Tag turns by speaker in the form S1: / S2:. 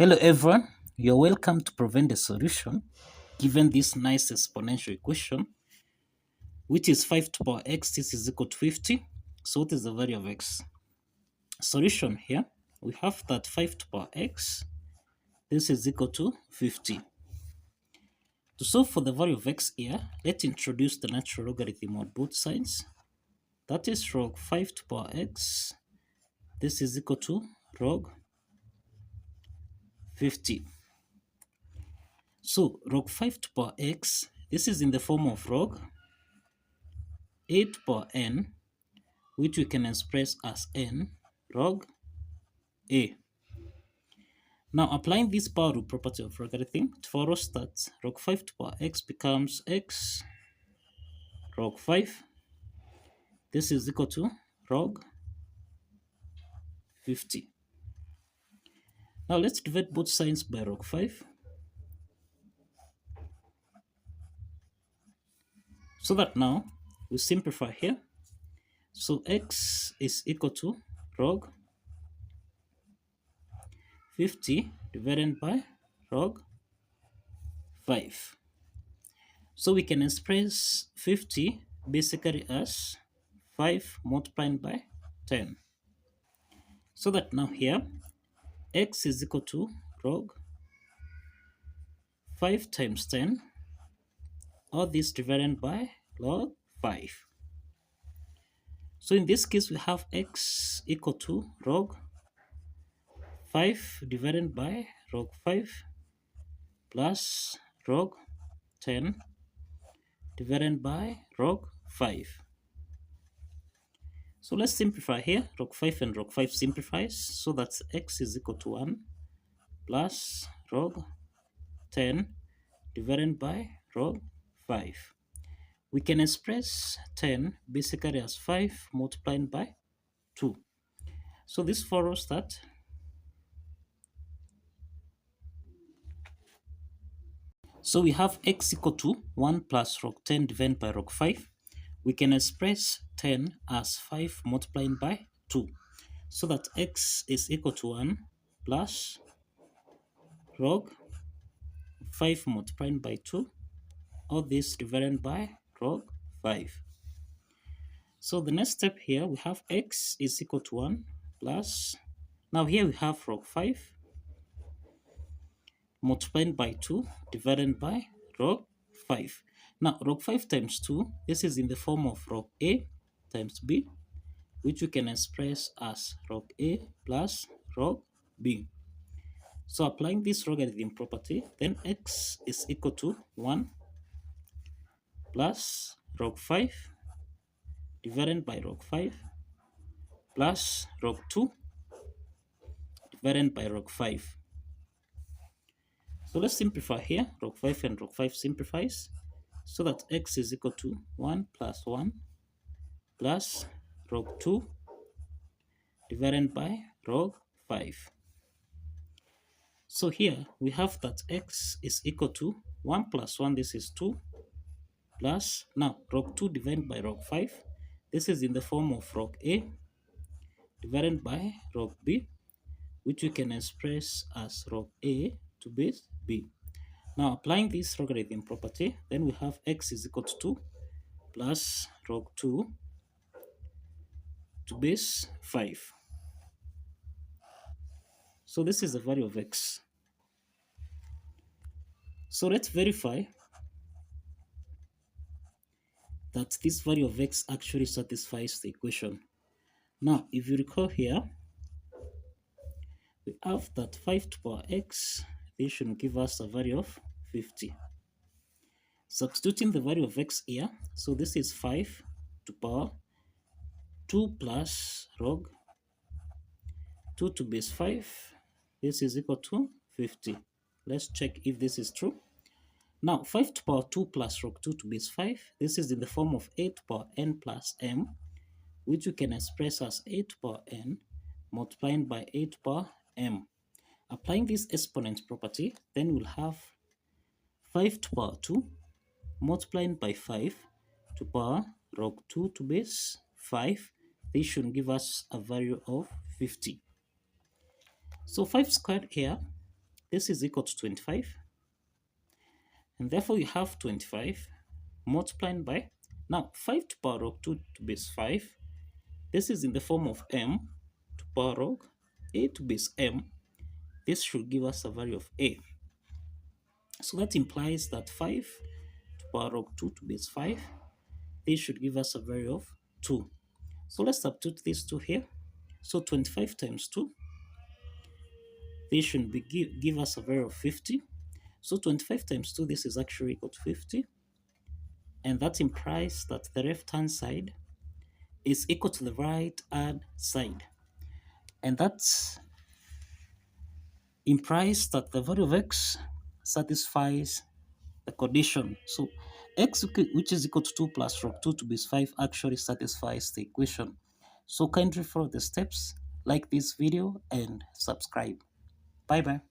S1: Hello everyone, you're welcome to prevent the solution given this nice exponential equation which is 5 to power x, this is equal to 50. So what is the value of x? Solution here, we have that 5 to power x, this is equal to 50. To solve for the value of x here, let's introduce the natural logarithm on both sides. That is log 5 to power x, this is equal to log 50. So log 5 to power x, this is in the form of log 8 to power n, which we can express as n log a. Now applying this power rule property of logarithm, it follows that log 5 to power x becomes x log 5. This is equal to log 50. Now let's divide both sides by log 5. So that now we simplify here. So x is equal to log 50 divided by log 5. So we can express 50 basically as 5 multiplied by 10. So that now here x is equal to log 5 times 10, all this divided by log 5. So in this case we have x equal to log 5 divided by log 5 plus log 10 divided by log 5. So let's simplify here. Log 5 and log 5 simplifies, so that x is equal to 1 plus log 10 divided by log 5. We can express 10 basically as 5 multiplied by 2. So this follows that so we have x equal to 1 plus log 10 divided by log 5. We can express 10 as 5 multiplied by 2. So that x is equal to 1 plus log 5 multiplied by 2. All this divided by log 5. So the next step here, we have x is equal to 1 plus, now here we have log 5 multiplied by 2 divided by log 5. Now log 5 times 2, this is in the form of log a times b, which we can express as log a plus log b. So applying this logarithm property, then x is equal to 1 plus log 5 divided by log 5 plus log 2 divided by log 5. So let's simplify here. Log 5 and log 5 simplifies, so that x is equal to 1 plus 1 plus log 2 divided by log 5. So here we have that x is equal to 1 plus 1, this is 2, plus, now log 2 divided by log 5, this is in the form of log a divided by log b, which we can express as log a to base b. Now applying this logarithm property, then we have x is equal to 2 plus log 2 to base 5. So this is the value of x. So let's verify that this value of x actually satisfies the equation. Now if you recall here, we have that 5 to power x, this should give us a value of 50. Substituting the value of x here, so this is 5 to power 2 plus log 2 to base 5, this is equal to 50. Let's check if this is true. Now 5 to power 2 plus log 2 to base 5, this is in the form of 8 to power n plus m, which we can express as 8 to power n multiplied by 8 to power m. Applying this exponent property, then we'll have 5 to power 2 multiplied by 5 to power log 2 to base 5. This should give us a value of 50. So 5 squared here this is equal to 25. And therefore you have 25 multiplied by, now 5 to power of 2 to base 5. This is in the form of m to power of a to base m. This should give us a value of a. So that implies that 5 to power of 2 to base 5, this should give us a value of 2. So let's substitute these two here. So 25 times 2, this should give us a value of 50. So 25 times 2, this is actually equal to 50. And that implies that the left-hand side is equal to the right-hand side. And that implies that the value of x satisfies the condition. So x, which is equal to 2 plus log 2 to base 5, actually satisfies the equation. So kindly follow the steps, like this video, and subscribe. Bye-bye.